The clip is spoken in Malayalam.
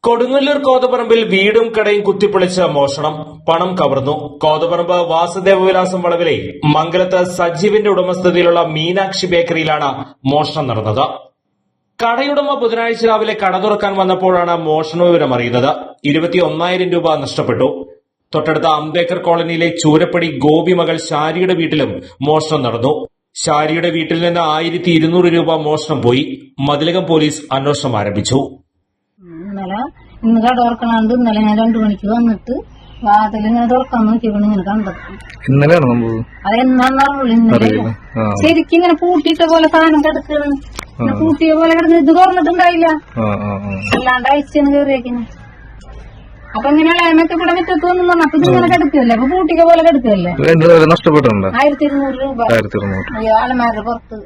കൊടുങ്ങല്ലൂർ കോതപറമ്പിൽ വീടും കടയും കുത്തിപ്പൊളിച്ച് മോഷണം, പണം കവർന്നു. കോതപറമ്പ് വാസുദേവവിലാസം വളവിലെ മംഗലത്ത് സജീവിന്റെ ഉടമസ്ഥതയിലുള്ള മീനാക്ഷി ബേക്കറിയിലാണ് മോഷണം നടന്നത്. കടയുടമ ബുധനാഴ്ച രാവിലെ കട തുറക്കാൻ വന്നപ്പോഴാണ് മോഷണ വിവരം അറിയുന്നത്. 21,000 രൂപ നഷ്ടപ്പെട്ടു. തൊട്ടടുത്ത അംബേദ്കർ കോളനിയിലെ ചൂരപ്പടി ഗോപി മകൾ ഷാരിയുടെ വീട്ടിലും മോഷണം നടന്നു. ഷാരിയുടെ വീട്ടിൽ നിന്ന് 1,200 രൂപ മോഷണം പോയി. മതിലകം പോലീസ് അന്വേഷണം ആരംഭിച്ചു. ഇന്ന് കട തുറക്കണാണ്ട് ഇന്നലെ ഞാൻ 2 മണിക്ക് വന്നിട്ട് വാതിൽ ഇങ്ങനെ തുറക്കാൻ നോക്കിയപ്പോൾ ഇങ്ങനെ കണ്ടത്. അതെന്നാന്നറിയില്ല. ഇന്നലെ ശരിക്കും ഇങ്ങനെ പൂട്ടിയിട്ട പോലെ സാധനം കിടക്കണം, പൂട്ടിയ പോലെ കിടന്ന് ഇത് തുറന്നിട്ടുണ്ടായില്ല, അല്ലാണ്ട് അയച്ചാണ് കയറിയേക്കുന്നത്. അപ്പൊ ഇങ്ങനെയുള്ള എണ്ണത്തെ കൂടെ മുറ്റത്ത് വന്നു അപ്പൊ ഇതിങ്ങനെ കിടക്കുകയല്ലേ, അപ്പൊ പൂട്ടിക്ക പോലെ കിടക്കുകയല്ലേ. 1,200 രൂപ അലമാര പുറത്ത്.